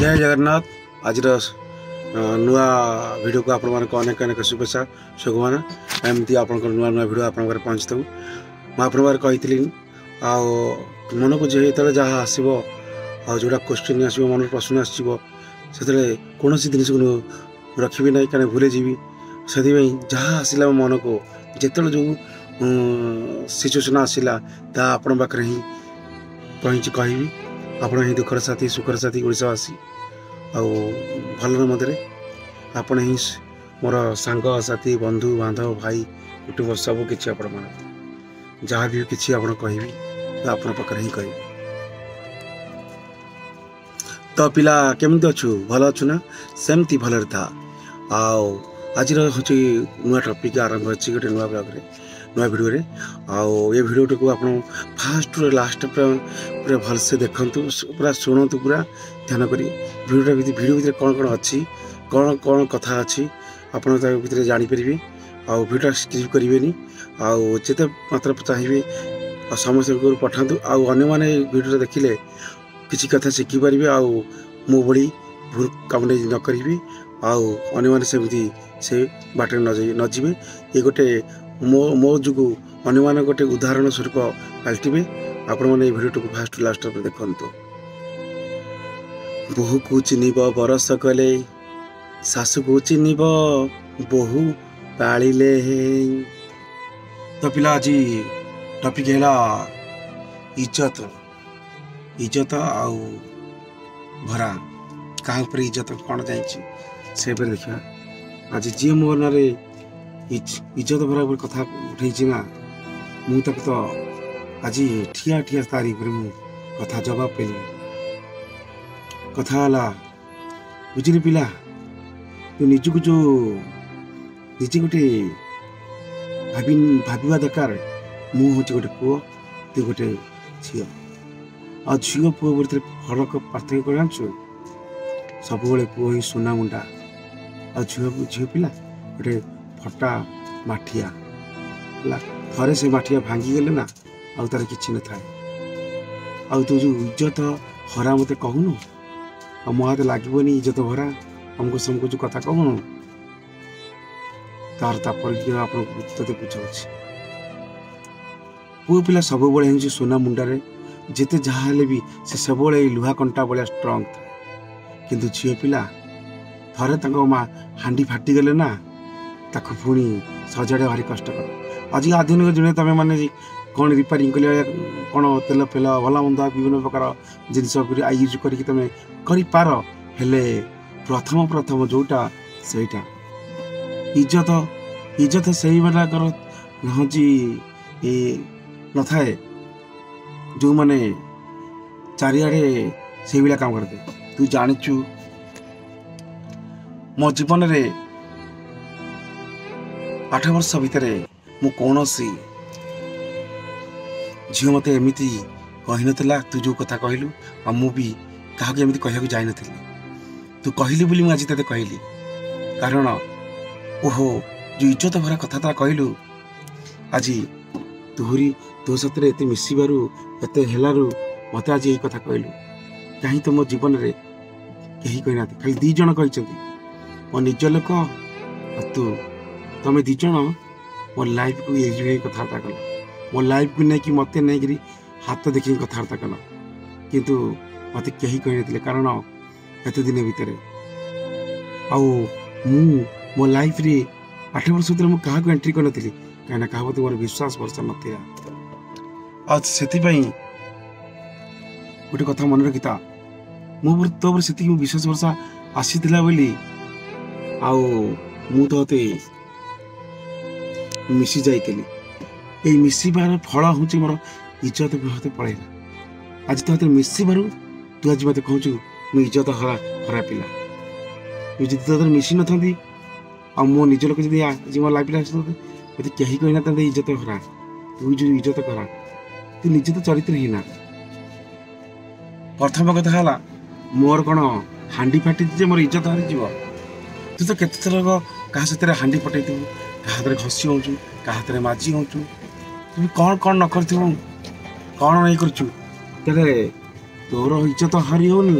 जय जगन्नाथ। आज नुआ वीडियो को आपण मानक अनेक अनेक शुभेच्छा सुगमना एमती आप नुआ नुआ वीडियो आप पहुँचता मुझे कही मन को जो जहाँ आसो जोटा क्वेश्चन आसो मन प्रश्न आसो कौन जिन को रखी ना कहीं भूले जी से जहाँ आसला मन को जिते जो सिचुएसन आसला आपण पाखे ही कहि आपण ही दुखर साथी सुखर साथी ओडावासी आल मदे आपण ही मोर सांग साथी बंधु बांधव भाई कुटुंब सब किसी आपण मान जहाँ भी किसी आप कह आपण पाखे ही कह तो पिला केमती अच्छु भल अच्छु ना सेमती भल था आज हूँ नुआ टॉपिक आरंभ अच्छी गोटे नुआ ब्लॉग नुआ वीडियो रे ये वीडियो को आप फास्ट लास्ट पूरा भलसे देखु पूरा शुणु पूरा ध्यान करी वीडियो भितर कौन कौन अच्छी कौन कौन कथा अच्छी आपड़ भितर जानीपर आउ वीडियो स्किप करेंगे आते मात्र चाहिए समस्त पठातु आने वीडियो देखिले किसी कथा शिखिपारे मो भली भूल कम न करी आने सेमती से बाटे न जीवे ये गोटे मो जुगु अन्य गोटे उदाहरण स्वरूप पलटिबे आपण मैंने वीडियो को फास्ट लास्ट देखु बोहू को चिन्हब बरस कले सासु को चिन्हब बोहू पालिले तो पिला आज टॉपिक है इज्जत इज्जत आउ भरा क्या इज्जत कौन जाइए से देखा आज जी मो ना इज्जत भरा कथा उठे ना मुझे तो आज ठिया ठिया तारी मु कथा जवाब पेली कथा बुझे पिला तू निजक जो निजे गोटे भाविवा दरकार मु हूँ गोटे पुओ तू गोटे झील आ झील पुओ भर फरक पार्थक्य कर जानछु सब पुओ ही सुना मुंडा आ झील पिला गोटे फटा माठिया थरे से माठिया भांगी गले ना आउ तार किछि न थाए आउ तू जो इज्जत हरा मते कहूनु आ मो हाथ लागबनी इज्जत भरा हमको समको जो कथा कहूनु तार तापर आपन तते पूछाउछि पु पिला सब बळे हिंची सोना मुंडा रे जेते जहा ले भी से सब बळे लुहा कंटा बळे स्ट्रांग था किंतु झियो पिला थरे तंको मा हांडी फाटी गले ना ताकू पुणी सजाड़ा भारी कष्टकर आज आधुनिक जुड़े तुम मैंने कौन रिपेयरिंग कले कौन तेल फेल भल मंद विभिन्न प्रकार जिनस यूज करके तुम कर प्रथम प्रथम जोटा सेटा इज्जत इज्जत से हूँ न थाए जो मैंने चारिआडे से भाया काम करते तू जाचु मो जीवन रे 8 वर्ष भितर मु कौन सी झील मत एमती कही ना तू जो कथा कहलु आ मुझे क्या एमती कहूँ जाई नी तू कहली बोली मुझे तेज कहली कारण ओहो जो इज्जत भरा कथा कहलु आज तुहरी तो सतरे एत मिसबारू एत हेलारू मत आज यही कथा कहलु कहीं तो मो जीवन रे कहीं कही ना खाली 2 जन कही मो निज लोक तू तुम 2 जन मो लाइफ को ये कथबार्ता कल मो लाइफ को नहीं मत नहीं हाथ देखिए कथबार्ता कल किंतु मत कहीं कही ना कारण एत दिन भितर मो लाइफ रे 8 वर्ष भर मुझे क्या एंट्री कर नी कहीं क्या मोर विश्वास भरसा ना से गोटे कथा मन रखिता मो तो से विश्वास भरसा आसीला बोली मु तो मिसी जाइली मिसबार फल हूँ मोर इज्जत मत पलैला आज तो मिसबारू तू आज मत कहूँ मुझे इज्जत हरा पिला जी मिसी न था मो निज लोक जी आज मो लाइफ मत कहीं कहना इज्जत हरा तू जो इज्जत करा तू निजे तो चरित्र ही ना प्रथम कथा है मोर कौन हांडी फाटी मोर इज्जत हारी तू तो केत थर क्या साथ हांडी फटे क्या हाथ में घसी हो क्या हाथ में माजी हो तुम कौन कौन न कर कौन नहीं कर तोर इज्जत हारी होनी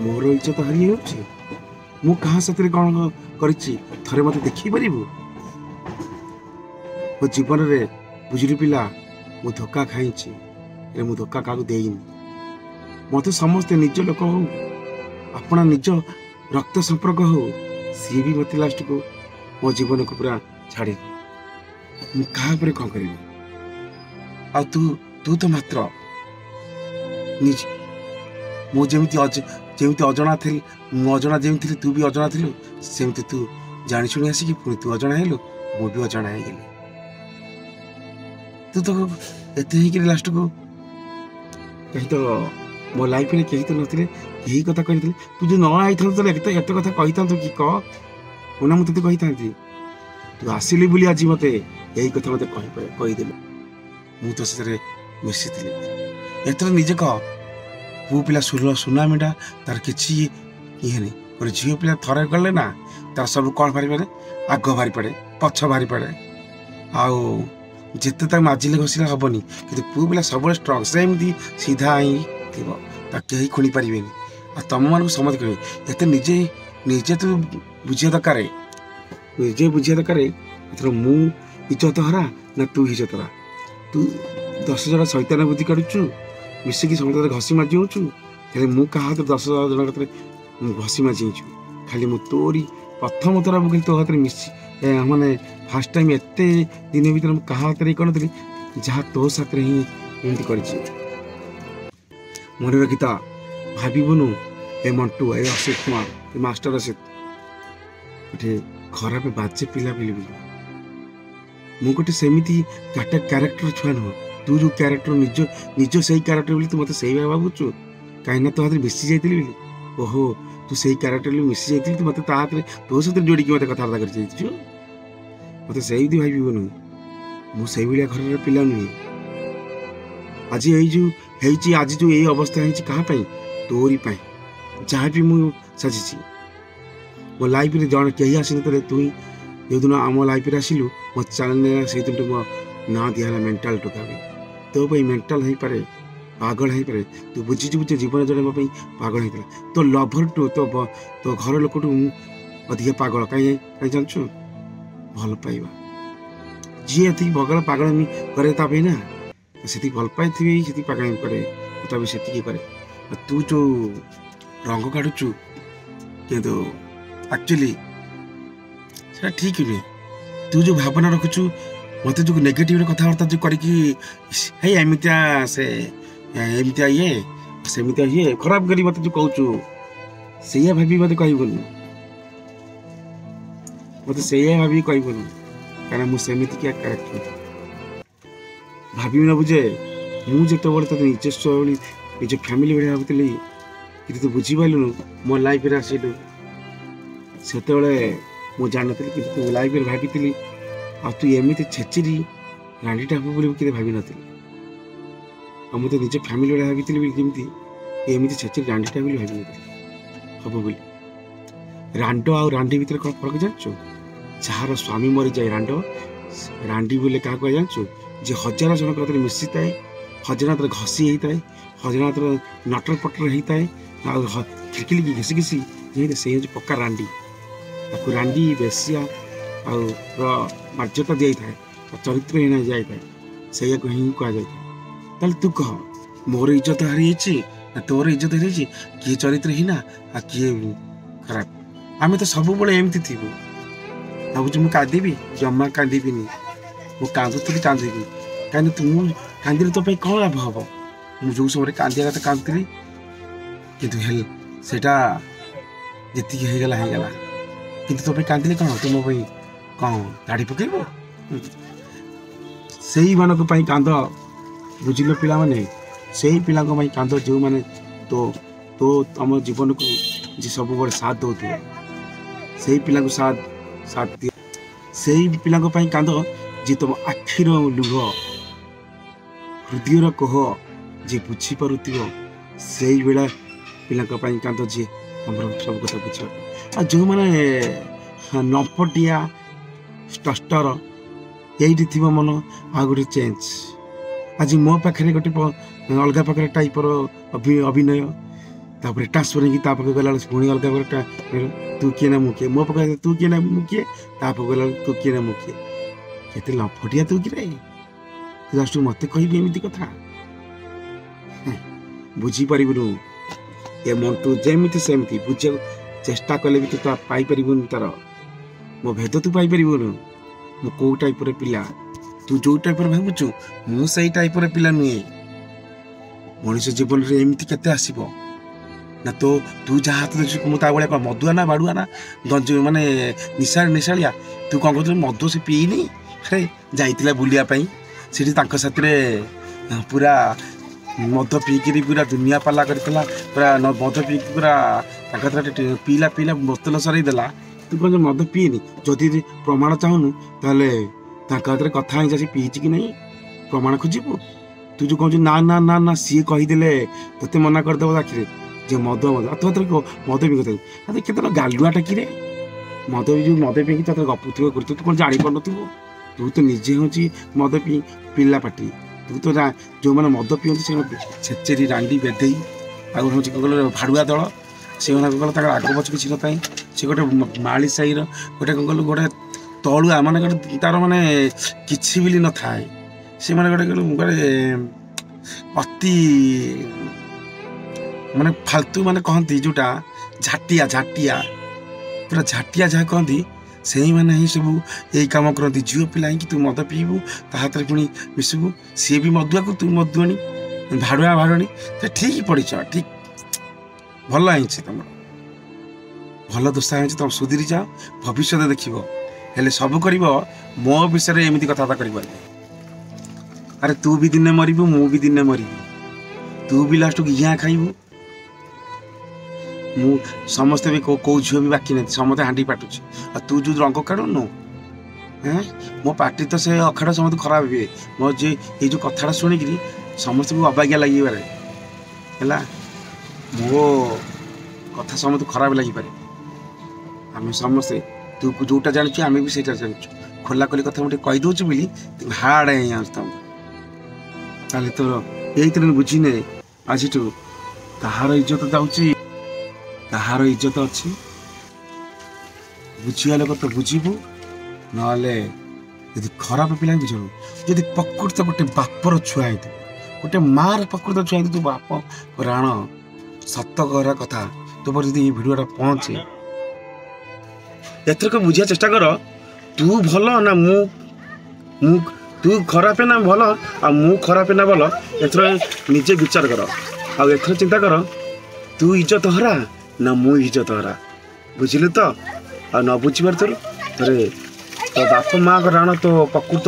मोर इज्जत हारी होछि मु कहा सतरे कौन करिछि थरे मते देखि परिबु मो जीवन रे बुझली पिला मु धोखा खाइछि रे मु धोखा काकू देइनि मते समस्त निज लोक हो अपना निज रक्त संपर्क हो सी भी मते लास्ट को मो जीवन को पूरा छाड़ी मु कहा पर कौन करिबि आ तू तो मात्र निज मु जेमती अजଣା थी मु अजଣା जेमती तू भी अजଣା थिलु सेमती तू जानी शुणी आसिकी पुणी तू अजଣା हेलु मु भी अजଣା हे गेली तू तो एते ही के लास्ट को कहीं तो मो लाइफ रे कहीं तो नथिले यही कथा कहितले तू जो न आई था तो एते कथा कहिता तू की कह ओना मु तते कहितांती तू आसिली बोली आज मते यही कथा मते कहि देलु मु तो सरे मिसितली एतर निजे कह पु पिला सुना मिठा तार किछि ये नहीं और झील पिला थरे गले ना तार सब कौन भारी पड़े आग भारी पड़े पछ भारी पड़े आउ जिते तक माजिले घसिले हेनी कि पु पिला सब स्ट्रंग सेमती सीधा ही थी कहीं खुणी पारे आ तुम मान समझ कह ये निजे निजे तू बुझिया दरकार निजे बुझिया दरकार एथर मु इज्जत हरा ना तू इज्जत हरा तू 10 जन शैतान बुद्धि काटुचु मिसिकी समस्त घसी माजी होचु मु कहा हाथ 10 जन हाथ घसी माजी खाली मु तोरी प्रथम थर मुझे तो हाथ मिसी माने फास्ट टाइम एते दिन भीतर कहा हाथ कौन थी जहाँ तो साथ ही एमती कर मन रखिता भावुनु ए मंटू ए असित कुमार ए मास्टर असित गोटे खराब बाजे पिला पिली मु गोटे सेमती क्यारेक्टर छुआ नुह तू जो क्यारेक्टर निज से क्यारेक्टर बोली तू मत से भावुचु कहीं तो हाथ मिसी जाइली ओहो तू से क्यारेक्टर मिसी जाइली तू मत तो सहित जोड़ी मत कथबार्ता कर मत से भावुनु मुझे भाया घर पिला नुहे आज आज जो यही अवस्था है क्या तोरी जहाँ भी मुझे साजिश मो लाइफ रे जन कहीं आसी ना तू जो दिन आम लाइफ आसिलु मो चैनल से दिन मो ना दिहला मेंटल टोका तो मेंटल हो पारे पागल हो पारे तू बुझीचु जीवन जड़े पागल होता तो लभर टू तो घर लोक टू अधिक पागल कहीं जानछु भल पाइबा जी ये बगल पागल करे ना से भल पाई से पागल करे तभी से करे तू जो रंग काटुचु किंतु एक्चुअली ठीक नुहे तू जो भावना रखुचु मत जो नेगेटिव कथबार्ता जो करमितिया से एमतिया ये सेमितिया ये खराब करी मत जो कहूचु से भाभी मत कहबुन मत से भाभी कहबुन कारण मुझे क्या कैरेक्टर भाभी न बुझे मुझे तो निजस्व निज फैमिली भाई भावुली कि तू बुझीपारूनु मो लाइफ आसिलु से मु जानी कि तू लाइफ भाभी आ तू एमती छेचिरी रांडीटा हम बोली कि भाभी नी मुझे निज फैमिली भाई भाभी जमी एमती छेचिरी रांडीटा बोली भाभी नी हम बोली रांड आ रांडी भितर कौन फरक जानचु जार स्वामी मरी जाए रांडी बोले क्या कह जानचु जे 1000 जन कतरे मिसी थाए 1000 घसी होता है 1000 नटर पटर होता है खिड़की घिसी घिसी से पक्का रांडी ताकू रांडी बेसिया मर्यादा दी था चरित्र हीना जाए से हिं कह जाए तू कह मोर इज्जत हारी ना तोर इज्जत हारी किए चरित्र हीना आ किए खराब आम तो सब बड़े एमती थी भावुँ मुझे कांदी जमा कांदी मुझे कांदुली कांदी कहीं तू कांदी तो कौन लाभ हम मुझे जो समय कांदिया कथा कांदी कितु सेटा जी होगला कि तो कांदी कौन तुम कौन गाड़ी पकड़ से मानक कांद बुझिल पिला माने से पिला कांद जो मैंने तो तो तुम जीवन को जी सब बड़े साथ दो से पिला साथ साथ दिए से पिला कांद जी तुम आखिर लुह हृदयर कह जी बुझी पारुथिव से बेला पिला कांद जी तुम सब कथा बुझा आ जो मैंने नंपटिया स्टर यही थी मन आ गोटे चेंज आज मो पाखे गोटे अलग प्रकार टाइपर अभिनय तापर ट्रांसफर होगी पाखे गला पुणी अलग तू किए ना मुझे मो पाखे तू किए ना मुझे तापर गला तू किए ना मुझे केते लफटिया तू कि लास्ट मत कह एमती कथा बुझीपारू ए मंटू जमी सेमती बुझे चेष्टा कले भी तू पाइपर तार मो भेद तू पाइपर मु कौ टाइप पिला तू जो टाइप भावुचु मुझे टाइप पिला नुहे मनीष जीवन में एमती केते आसीबो ना तो तू जहाँ हाथ मुझे भाया मदुआ ना बाड़ुआ ना गंज माने निशालिया तू कौन कहते मधु से पीनी अरे जाइला बुलियापाई से साथी पूरा मद पीकि पूरा दुनिया पाला करता पूरा मद पीकि पूरा पीला पीला बोतल सरईदेला तू कौन मद पीनी जदि प्रमाण चाहूनु ताले कथा ही पीची कि नहीं प्रमाण खोजबू तू जो कहूँ ना ना ना ना सी कहीदे ते मना करदेव आखिरे जे मद मद मद पी कथा केत गालुआटा कि मद जो मद पीकि तो गपुथु कर तू कौन जापार नु तू तो निजे हूँ मद पिला पाटी तू तो जो मैंने मद पीते से छेचेरी रांडी बेदई आउ हूँ कौन भाड़ुआ दल से कौन आग पछ किसी ना सी गोटे माली साई गोटे कौन कल गोटे तलुआ माने तार माने किसी भी न थाए से माने गोटे अति माने फालतू माने कहती जोटा झाटिया झाटिया पूरा झाटिया जहाँ कहती से ही मैंने ही सब यही कम करती झील पिला कि तू मद पीबू ता हाथ में पुणी मिसबू सी भी मदुआ को तू मदुआणी भाड़ुआ भाड़ुआणी तो ठीक पड़ ठीक भल है तुम भल दोषा है तुम सुधीरी जाओ भविष्य देखो हेले सब कर मो विषय एमती कथबार्ता कर अरे तू भी दिने मरबू मु भी दिने मरबी तू भी लास्ट को यहाँ खाइबू मु समस्ते भी कौ झील भी बाकी नहीं समस्त हाँडी पाटुची आ तू जो रंग काढ़ुनु मो पार्टी तो से अखाड़ा समस्त खराब हुए मो जे ये जो कथा शुणिक समस्त को अबागिया लगे है मो कथा समस्त खराब लगे आम समस्ते तू जोटा जानू आम भी से जानू खोला खोली कथा मुझे कहीदे बोली हार्ड है ताले तोर यही बुझीने आज कहार इज्जत जाऊँगी कहार इज्जत अच्छी बुझिया लोक तो बुझू ना खराब पिला बुझू जदि प्रकृत गोटे बापर छुआ गोटे मार प्रकृत छुआ तू बाप राण सत करा कथा तो पर जदि भिडियोटा पहुँचे एथरक बुझिया चेष्टा कर तू भल ना मु तू खराब ना भल आ मु खराब ना भल एथर निजे विचार कर आ एथर चिंता कर तू इज्जत हरा ना मु इज्जत हरा बुझिलु तो आ न बुझीबार तोर थरे तो बाप माँ राण तो प्रकृत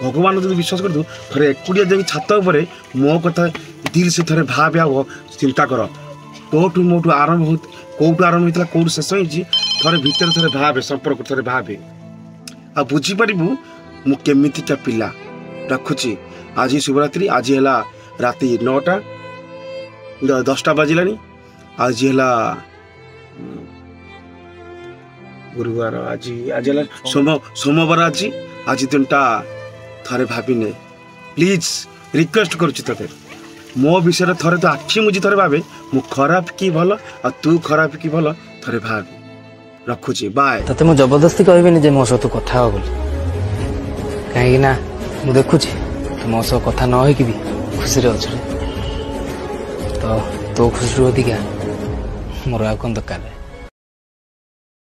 भगवान जो विश्वास कर थे एकुड़िया जाकि छात उपर मो कथा दिल से थे भाव चिंता कर तोठू मोठू आरंभ हो कौटू आरंभ होता कौटू शेष होती थे भितर थे भावे संपर्क थे भावे आ बुझीपारू मु केमितिका पिला रखुची आज शिवरात्रि आज है राति 9टा 10टा बाजिला आज है गुरुवार आज आज है सोमवार आज दिनटा थे भाविने प्लीज रिक्वेस्ट करुचे मो विषय थे तो आखि मुझी थे भावे मु खराब कि भल आ तू खराब कि भल थे भाव रखुची बाय तते मु जबरदस्ती कहबेनी जे मो सह तू कथा हो बोली कहीं ना मु देखुची तो मो सह कथा न होई कि भी खुशी रे अछ तो तो खुशी अधिका मोर आ कोन दरकार